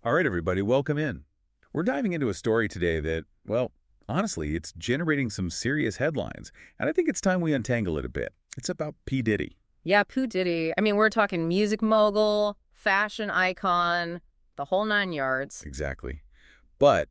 All right, everybody, welcome in. We're diving into a story today that, well, honestly, it's generating some serious headlines, and I think it's time we untangle it a bit. It's about P. Diddy. Yeah, Pooh Diddy. I mean, we're talking music mogul, fashion icon, the whole nine yards. Exactly. But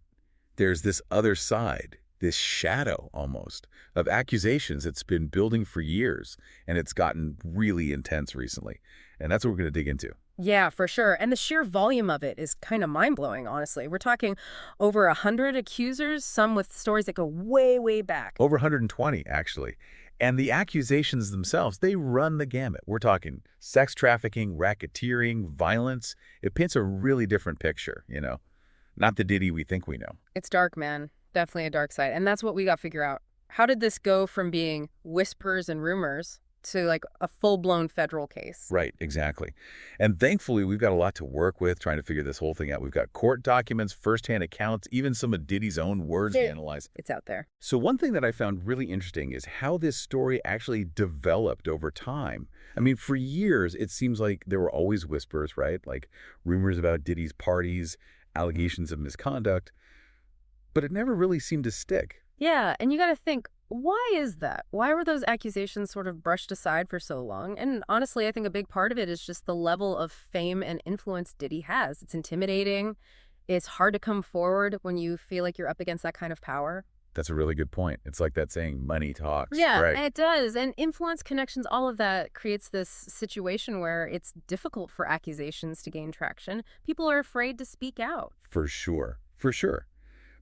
there's this other side, this shadow almost, of accusations that's been building for years, and it's gotten really intense recently. And that's what we're going to dig into. Yeah, for sure. And the sheer volume of it is kind of mind-blowing, honestly. We're talking over 100 accusers, some with stories that go way, way back. Over 120, actually. And the accusations themselves, they run the gamut. We're talking sex trafficking, racketeering, violence. It paints a really different picture. Not the Diddy we think we know. It's dark, man. Definitely a dark side. And that's what we got to figure out. How did this go from being whispers and rumors to like a full-blown federal case? Right, exactly. And thankfully, we've got a lot to work with trying to figure this whole thing out. We've got court documents, firsthand accounts, even some of Diddy's own words to analyze. It's out there. So one thing that I found really interesting is how this story actually developed over time. I mean, for years, it seems like there were always whispers, right? Like rumors about Diddy's parties, allegations of misconduct, but it never really seemed to stick. Yeah, and you got to think, why is that? Why were those accusations sort of brushed aside for so long? And honestly, I think a big part of it is just the level of fame and influence Diddy has. It's intimidating. It's hard to come forward when you feel like you're up against that kind of power. That's a really good point. It's like that saying, money talks. Yeah, Right. it does. And influence, connections, all of that creates this situation where it's difficult for accusations to gain traction. People are afraid to speak out. For sure. For sure.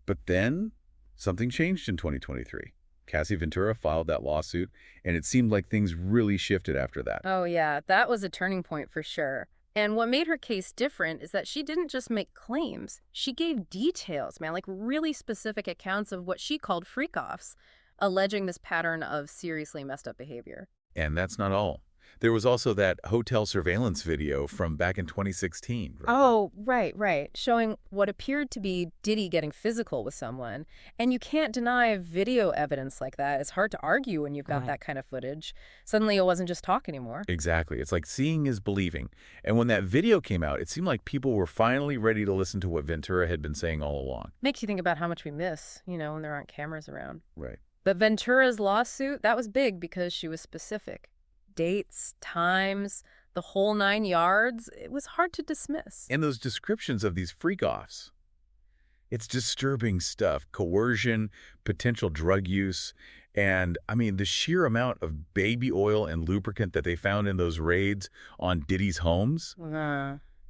But then something changed in 2023. Cassie Ventura filed that lawsuit, and it seemed like things really shifted after that. Oh, yeah, that was a turning point for sure. And what made her case different is that she didn't just make claims. She gave details, man, like really specific accounts of what she called freak-offs, alleging this pattern of seriously messed up behavior. And that's not all. There was also that hotel surveillance video from back in 2016. Right? Oh, right. Showing what appeared to be Diddy getting physical with someone. And you can't deny video evidence like that. It's hard to argue when you've got that kind of footage. Suddenly it wasn't just talk anymore. Exactly. It's like seeing is believing. And when that video came out, it seemed like people were finally ready to listen to what Ventura had been saying all along. Makes you think about how much we miss, when there aren't cameras around. Right. But Ventura's lawsuit, that was big because she was specific. Dates, times, the whole nine yards, it was hard to dismiss. And those descriptions of these freak-offs, it's disturbing stuff. Coercion, potential drug use, and, I mean, the sheer amount of baby oil and lubricant that they found in those raids on Diddy's homes,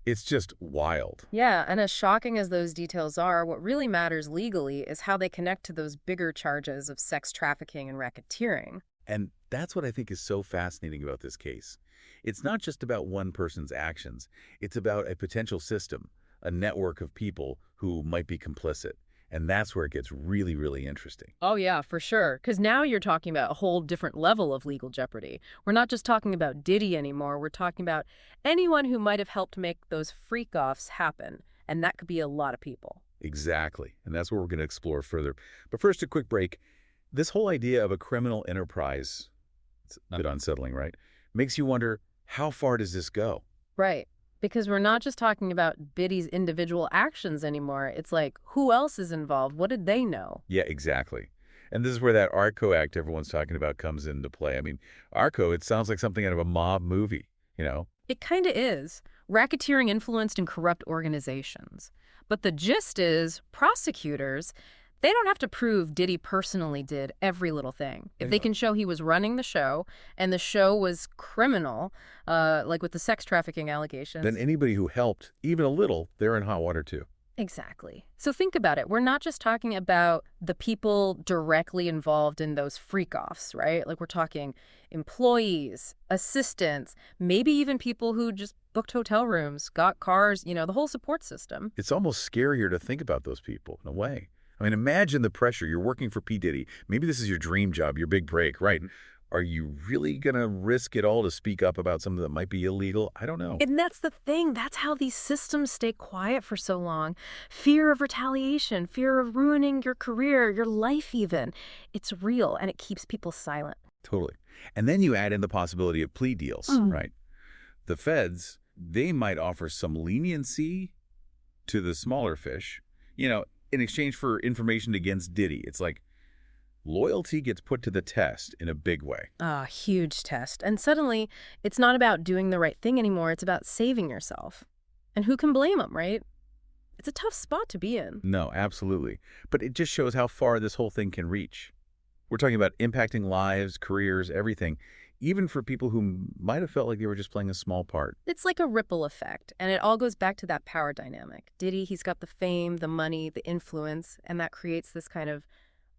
it's just wild. Yeah, and as shocking as those details are, what really matters legally is how they connect to those bigger charges of sex trafficking and racketeering. And that's what I think is so fascinating about this case. It's not just about one person's actions. It's about a potential system, a network of people who might be complicit. And that's where it gets really, really interesting. Oh, yeah, for sure. Because now you're talking about a whole different level of legal jeopardy. We're not just talking about Diddy anymore. We're talking about anyone who might have helped make those freak-offs happen. And that could be a lot of people. Exactly. And that's what we're going to explore further. But first, a quick break. This whole idea of a criminal enterprise, it's a bit unsettling, right? Makes you wonder, how far does this go? Right. Because we're not just talking about Diddy's individual actions anymore. It's like, who else is involved? What did they know? Yeah, exactly. And this is where that ARCO Act everyone's talking about comes into play. I mean, ARCO, it sounds like something out of a mob movie. It kind of is. Racketeering influenced and corrupt organizations. But the gist is, prosecutors, they don't have to prove Diddy personally did every little thing. If they can show he was running the show and the show was criminal, like with the sex trafficking allegations. Then anybody who helped, even a little, they're in hot water too. Exactly. So think about it. We're not just talking about the people directly involved in those freak-offs, right? Like we're talking employees, assistants, maybe even people who just booked hotel rooms, got cars, the whole support system. It's almost scarier to think about those people in a way. I mean, imagine the pressure. You're working for P. Diddy. Maybe this is your dream job, your big break, right? Are you really going to risk it all to speak up about something that might be illegal? I don't know. And that's the thing. That's how these systems stay quiet for so long. Fear of retaliation, fear of ruining your career, your life even. It's real, and it keeps people silent. Totally. And then you add in the possibility of plea deals, right? The feds, they might offer some leniency, to the smaller fish, in exchange for information against Diddy. It's like loyalty gets put to the test in a big way. Ah, huge test. And suddenly, it's not about doing the right thing anymore. It's about saving yourself. And who can blame them, right? It's a tough spot to be in. No, absolutely. But it just shows how far this whole thing can reach. We're talking about impacting lives, careers, everything, even for people who might have felt like they were just playing a small part. It's like a ripple effect, and it all goes back to that power dynamic. Diddy, he's got the fame, the money, the influence, and that creates this kind of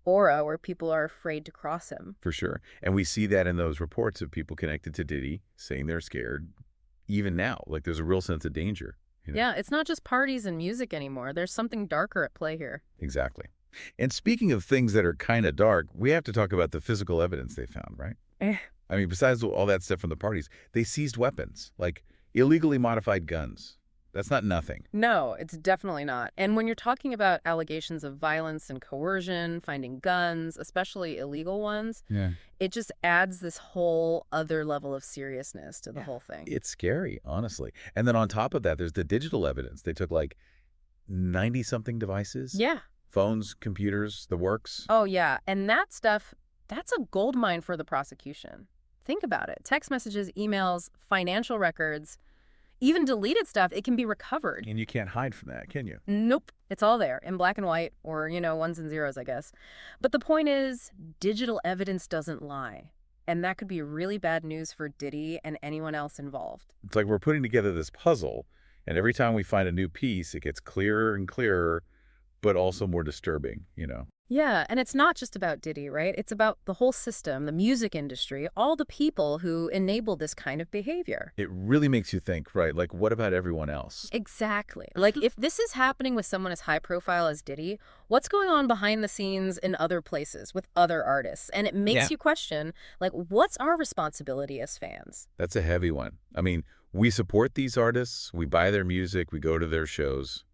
aura where people are afraid to cross him. For sure. And we see that in those reports of people connected to Diddy saying they're scared, even now. Like there's a real sense of danger. Yeah, it's not just parties and music anymore. There's something darker at play here. Exactly. And speaking of things that are kind of dark, we have to talk about the physical evidence they found, right? I mean, besides all that stuff from the parties, they seized weapons, like illegally modified guns. That's not nothing. No, it's definitely not. And when you're talking about allegations of violence and coercion, finding guns, especially illegal ones, it just adds this whole other level of seriousness to the whole thing. It's scary, honestly. And then on top of that, there's the digital evidence. They took like 90-something devices. Yeah. Phones, computers, the works. Oh, yeah. And that stuff, that's a goldmine for the prosecution. Think about it. Text messages, emails, financial records, even deleted stuff, it can be recovered. And you can't hide from that, can you? Nope. It's all there in black and white or, ones and zeros, I guess. But the point is, digital evidence doesn't lie. And that could be really bad news for Diddy and anyone else involved. It's like we're putting together this puzzle, and every time we find a new piece, it gets clearer and clearer, but also more disturbing, Yeah, and it's not just about Diddy, right? It's about the whole system, the music industry, all the people who enable this kind of behavior. It really makes you think, right? Like, what about everyone else? Exactly. Like, if this is happening with someone as high profile as Diddy, what's going on behind the scenes in other places with other artists? And it makes you question, like, what's our responsibility as fans? That's a heavy one. I mean, we support these artists, we buy their music, we go to their shows.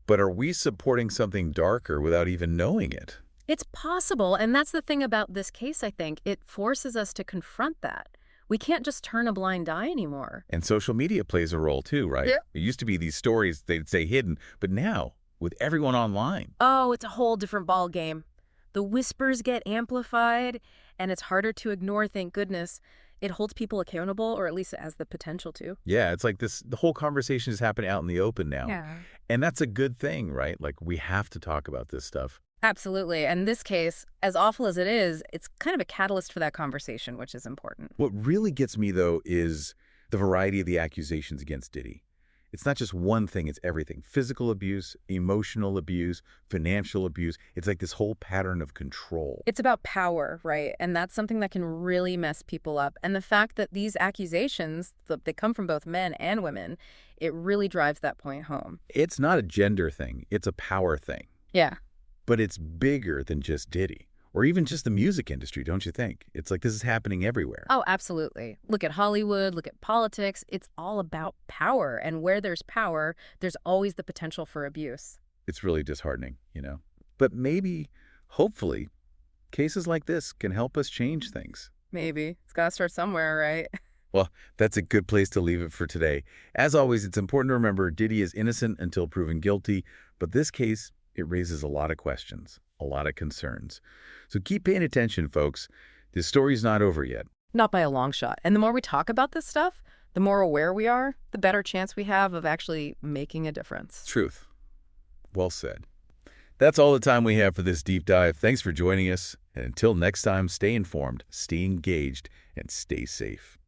But are we supporting something darker without even knowing it? It's possible, and that's the thing about this case, I think. It forces us to confront that. We can't just turn a blind eye anymore. And social media plays a role too, right? Yeah. It used to be these stories, they'd say hidden, but now, with everyone online. Oh, it's a whole different ball game. The whispers get amplified, and it's harder to ignore, thank goodness. It holds people accountable, or at least it has the potential to. Yeah, it's like the whole conversation is happening out in the open now. Yeah. And that's a good thing, right? Like, we have to talk about this stuff. Absolutely. And this case, as awful as it is, it's kind of a catalyst for that conversation, which is important. What really gets me, though, is the variety of the accusations against Diddy. It's not just one thing, it's everything. Physical abuse, emotional abuse, financial abuse. It's like this whole pattern of control. It's about power, right? And that's something that can really mess people up. And the fact that these accusations, they come from both men and women, it really drives that point home. It's not a gender thing. It's a power thing. Yeah. But it's bigger than just Diddy. Or even just the music industry, don't you think? It's like this is happening everywhere. Oh, absolutely. Look at Hollywood, look at politics. It's all about power. And where there's power, there's always the potential for abuse. It's really disheartening, But maybe, hopefully, cases like this can help us change things. Maybe. It's got to start somewhere, right? Well, that's a good place to leave it for today. As always, it's important to remember Diddy is innocent until proven guilty. But this case, it raises a lot of questions, a lot of concerns. So keep paying attention, folks. This story's not over yet. Not by a long shot. And the more we talk about this stuff, the more aware we are, the better chance we have of actually making a difference. Truth. Well said. That's all the time we have for this deep dive. Thanks for joining us. And until next time, stay informed, stay engaged, and stay safe.